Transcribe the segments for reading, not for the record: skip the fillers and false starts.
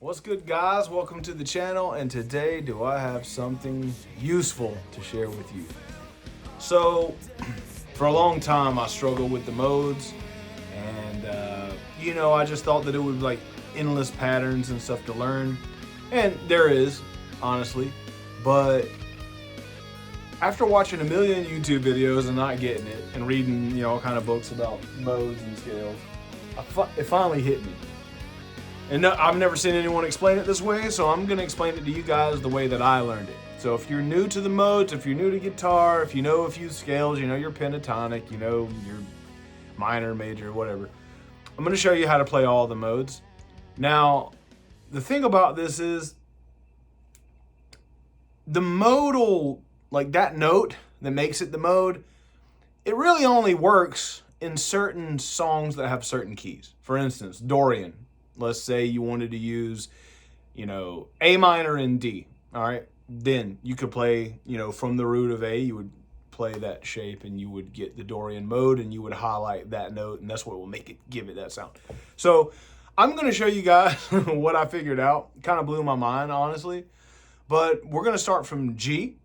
What's good, guys? Welcome to the channel, and today do I have something useful to share with you. So for a long time I struggled with the modes, and I just thought that it would be like endless patterns and stuff to learn, and there is, honestly, but after watching a million YouTube videos and not getting it, and reading all kind of books about modes and scales, it finally hit me. And no, I've never seen anyone explain it this way, so I'm going to explain it to you guys the way that I learned it. So if you're new to the modes, if you're new to guitar, if you know a few scales, you know your pentatonic, you know your minor, major, whatever, I'm going to show you how to play all the modes. Now, the thing about this is the modal, like that note that makes it the mode, it really only works in certain songs that have certain keys. For instance, Dorian. Let's say you wanted to use, A minor and D, all right? Then you could play, from the root of A, you would play that shape and you would get the Dorian mode and you would highlight that note, and that's what will give it that sound. So I'm going to show you guys what I figured out. It kind of blew my mind, honestly. But we're going to start from G,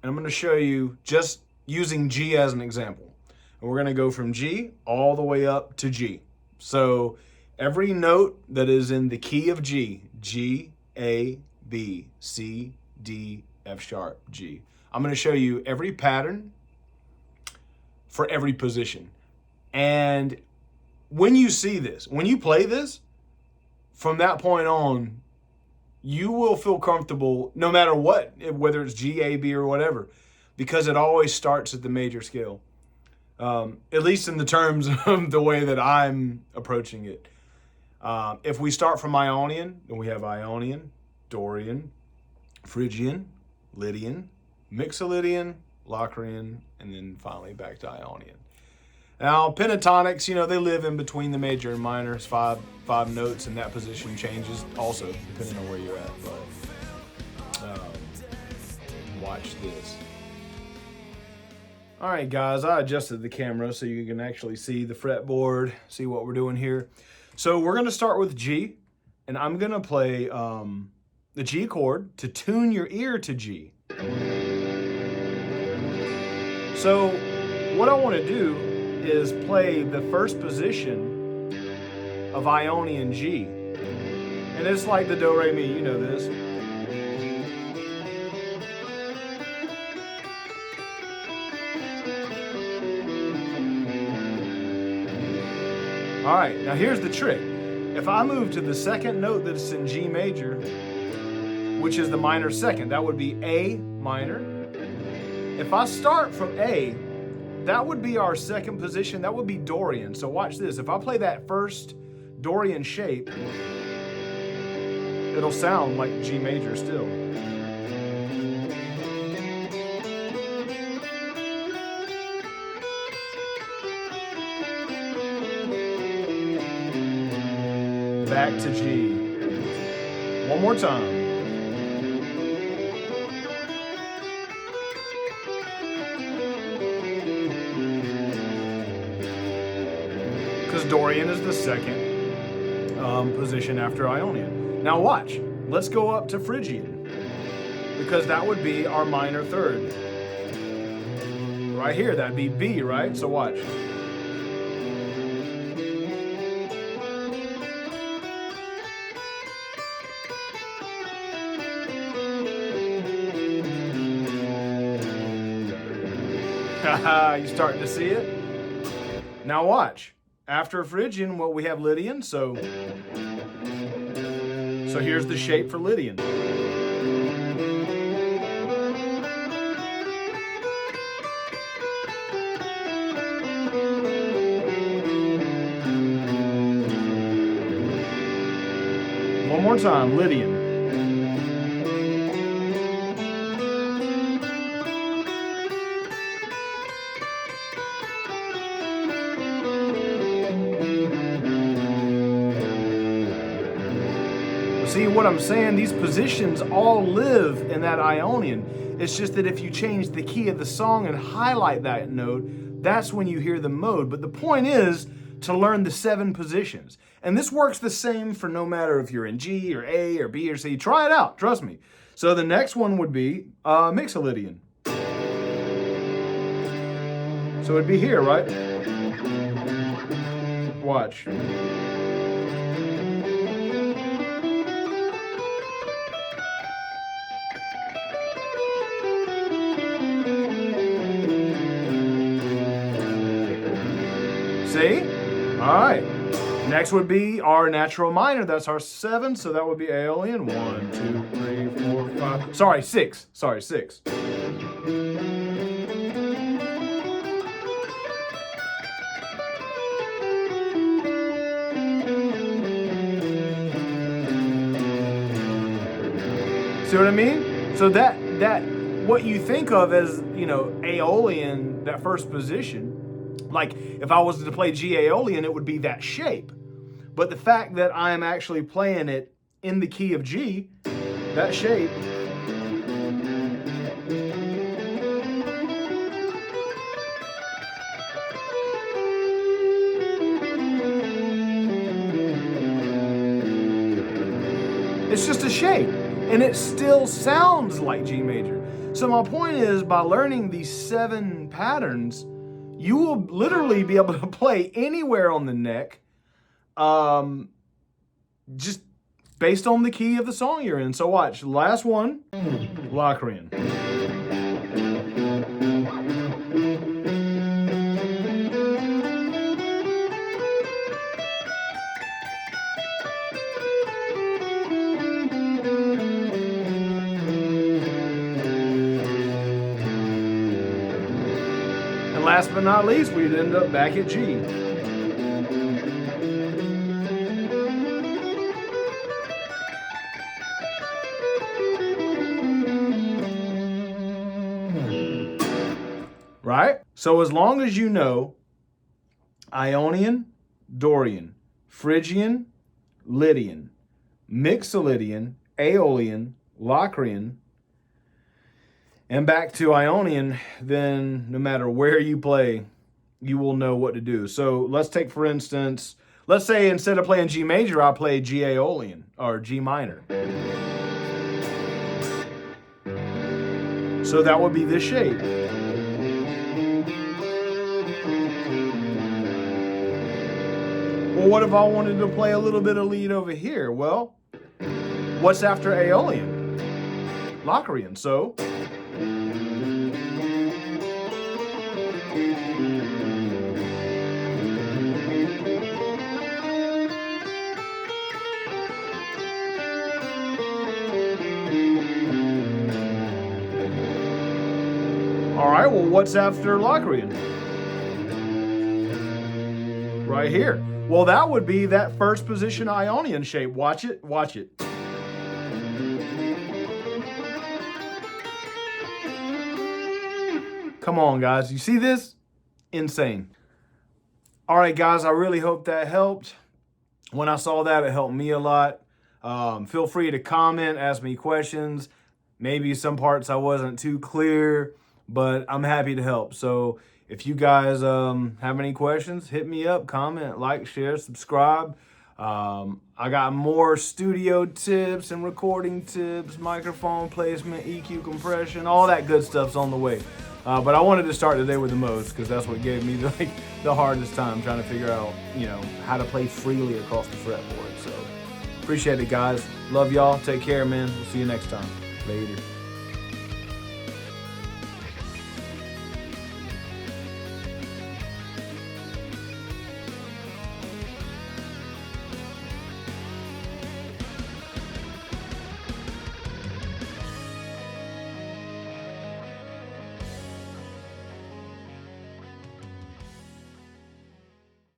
and I'm going to show you just using G as an example. And we're going to go from G all the way up to G. So every note that is in the key of G, G, A, B, C, D, F sharp, G. I'm going to show you every pattern for every position. And when you see this, when you play this, from that point on, you will feel comfortable no matter what, whether it's G, A, B, or whatever, because it always starts at the major scale. At least in the terms of the way that I'm approaching it. If we start from Ionian, then we have Ionian, Dorian, Phrygian, Lydian, Mixolydian, Locrian, and then finally back to Ionian. Now, pentatonics, they live in between the major and minor. It's five notes, and that position changes also depending on where you're at. But watch this. All right, guys, I adjusted the camera so you can actually see the fretboard, see what we're doing here. So we're going to start with G, and I'm going to play the G chord to tune your ear to G. So what I want to do is play the first position of Ionian G. And it's like the do, re, mi, you know this. All right, now here's the trick. If I move to the second note that's in G major, which is the minor second, that would be A minor. If I start from A, that would be our second position. That would be Dorian. So watch this. If I play that first Dorian shape, it'll sound like G major still. Back to G. One more time. Because Dorian is the second position after Ionian. Now watch. Let's go up to Phrygian, because that would be our minor third. Right here, that'd be B, right? So watch. You starting to see it? Now watch. After Phrygian, well, we have Lydian, so here's the shape for Lydian. One more time, Lydian. See what I'm saying? These positions all live in that Ionian. It's just that if you change the key of the song and highlight that note, that's when you hear the mode. But the point is to learn the 7 positions. And this works the same for no matter if you're in G or A or B or C. Try it out, trust me. So the next one would be Mixolydian. So it'd be here, right? Watch. See? All right. Next would be our natural minor. That's our 7. So that would be Aeolian. 1, 2, 3, 4, 5. Sorry, 6. Sorry, 6. See what I mean? So that what you think of as, you know, Aeolian, that first position, like if I was to play G Aeolian, it would be that shape. But the fact that I am actually playing it in the key of G, that shape, it's just a shape. And it still sounds like G major. So my point is, by learning these 7 patterns, you will literally be able to play anywhere on the neck, just based on the key of the song you're in. So watch, last one, Locrian. And last but not least, we'd end up back at G. Right? So as long as you know Ionian, Dorian, Phrygian, Lydian, Mixolydian, Aeolian, Locrian, and back to Ionian, then no matter where you play, you will know what to do. So let's take, for instance, let's say instead of playing G major, I play G Aeolian or G minor. So that would be this shape. Well, what if I wanted to play a little bit of lead over here? Well, what's after Aeolian? Locrian. So all right, well, what's after Locrian? Right here. Well, that would be that first position Ionian shape. Watch it, watch it. Come on, guys. You see this? Insane. All right, guys, I really hope that helped. When I saw that, it helped me a lot. Feel free to comment, ask me questions. Maybe some parts I wasn't too clear, but I'm happy to help. So if you guys have any questions, hit me up, comment, like, share, subscribe. I got more studio tips and recording tips, microphone placement, EQ compression, all that good stuff's on the way. But I wanted to start today with the modes because that's what gave me the hardest time trying to figure out, you know, how to play freely across the fretboard. So appreciate it, guys. Love y'all. Take care, man. We'll see you next time. Later.